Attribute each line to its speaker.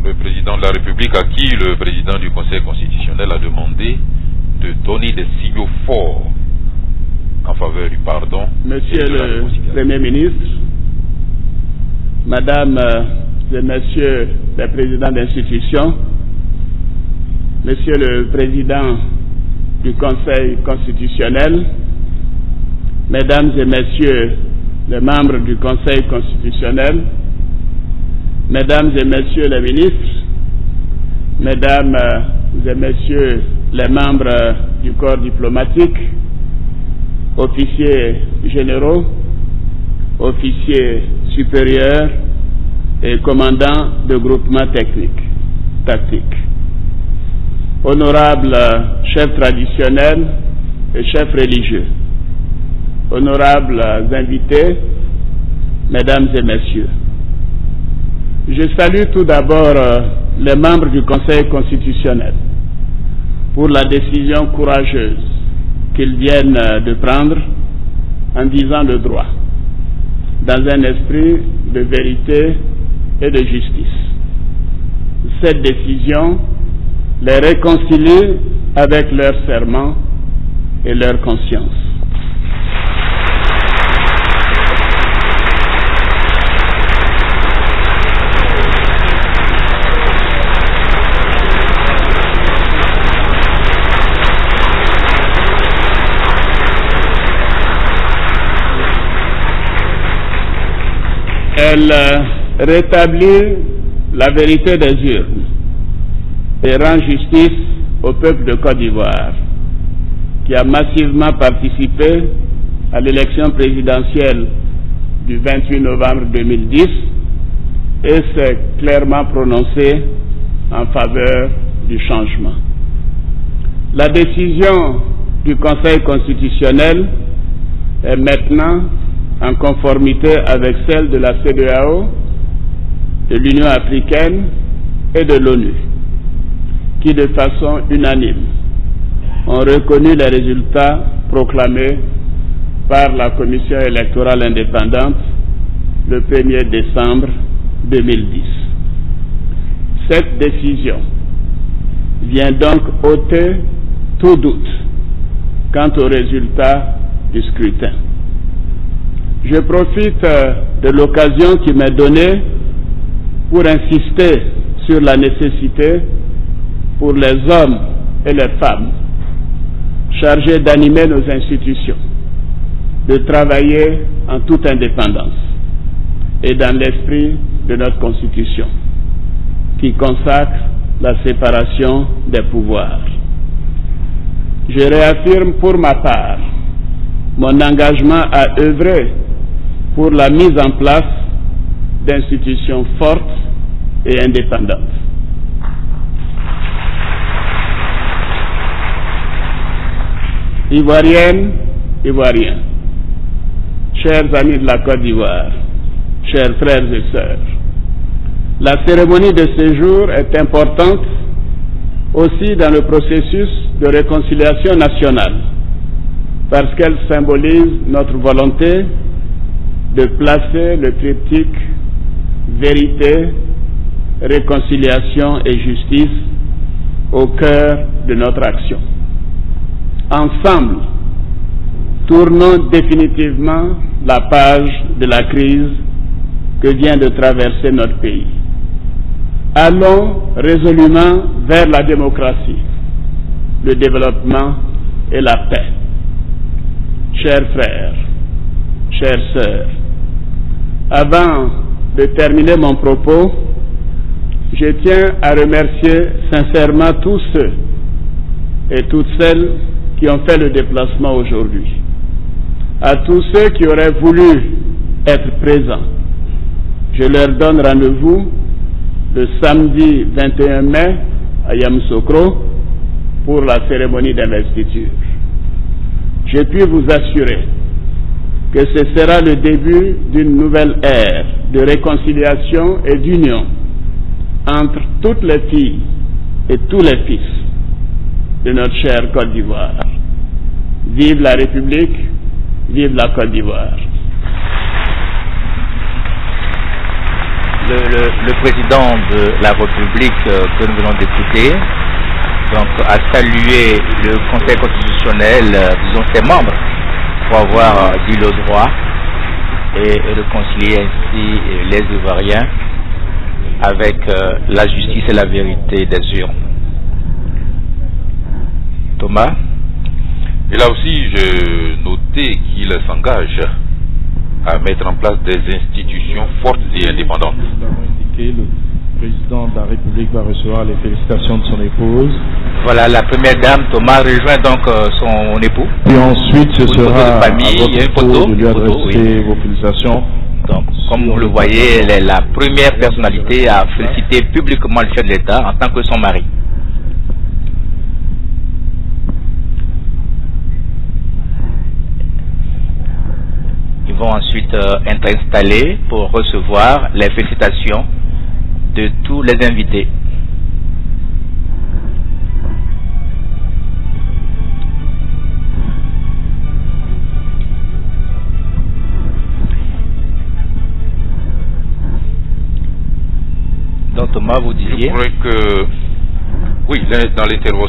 Speaker 1: le président de la République, à qui le président du Conseil constitutionnel a demandé de donner des signaux forts en faveur du pardon.
Speaker 2: Monsieur le Premier ministre, Madame et Messieurs les présidents d'institutions, Monsieur le Président du Conseil constitutionnel, Mesdames et Messieurs les membres du Conseil constitutionnel, Mesdames et Messieurs les ministres, Mesdames et Messieurs les membres du corps diplomatique, officiers généraux, officiers supérieurs et commandants de groupements techniques, tactiques, honorables chefs traditionnels et chefs religieux, honorables invités, Mesdames et Messieurs. Je salue tout d'abord les membres du Conseil constitutionnel pour la décision courageuse qu'ils viennent de prendre en disant le droit, dans un esprit de vérité et de justice. Cette décision les réconcilie avec leur serment et leur conscience. Elle rétablit la vérité des urnes et rend justice au peuple de Côte d'Ivoire qui a massivement participé à l'élection présidentielle du 28 novembre 2010 et s'est clairement prononcé en faveur du changement. La décision du Conseil constitutionnel est maintenant en conformité avec celle de la CEDEAO, de l'Union africaine et de l'ONU, qui de façon unanime ont reconnu les résultats proclamés par la Commission électorale indépendante le 1er décembre 2010. Cette décision vient donc ôter tout doute quant aux résultats du scrutin. Je profite de l'occasion qui m'est donnée pour insister sur la nécessité pour les hommes et les femmes chargés d'animer nos institutions de travailler en toute indépendance et dans l'esprit de notre Constitution qui consacre la séparation des pouvoirs. Je réaffirme pour ma part mon engagement à œuvrer pour la mise en place d'institutions fortes et indépendantes. Ivoiriennes, Ivoiriens, chers amis de la Côte d'Ivoire, chers frères et sœurs, la cérémonie de ce jour est importante aussi dans le processus de réconciliation nationale, parce qu'elle symbolise notre volonté de placer le triptyque vérité, réconciliation et justice au cœur de notre action. Ensemble, tournons définitivement la page de la crise que vient de traverser notre pays. Allons résolument vers la démocratie, le développement et la paix. Chers frères, chères sœurs, avant de terminer mon propos, je tiens à remercier sincèrement tous ceux et toutes celles qui ont fait le déplacement aujourd'hui. À tous ceux qui auraient voulu être présents, je leur donne rendez-vous le samedi 21 mai à Yamoussoukro pour la cérémonie d'investiture. Je puis vous assurer que ce sera le début d'une nouvelle ère de réconciliation et d'union entre toutes les filles et tous les fils de notre chère Côte d'Ivoire. Vive la République, vive la Côte d'Ivoire.
Speaker 3: le président de la République que nous venons d'écouter donc a salué le Conseil constitutionnel, disons ses membres, pour avoir dit le droit et réconcilier ainsi les Ivoiriens avec la justice et la vérité des urnes. Thomas?
Speaker 1: Et là aussi, j'ai noté qu'il s'engage à mettre en place des institutions fortes et indépendantes.
Speaker 4: Nous l'avons indiqué, le président de la République va recevoir les félicitations de son épouse.
Speaker 3: Voilà, la première dame, Thomas, rejoint donc son époux.
Speaker 4: Et ensuite, ce sera
Speaker 3: à votre
Speaker 4: tour de lui adresser vos félicitations.
Speaker 3: Donc, comme vous le voyez, elle est la première personnalité à féliciter publiquement le chef de l'État en tant que son mari. Ils vont ensuite être installés pour recevoir les félicitations de tous les invités. Donc Thomas, vous disiez?
Speaker 1: Je crois que, oui, dans l'intervention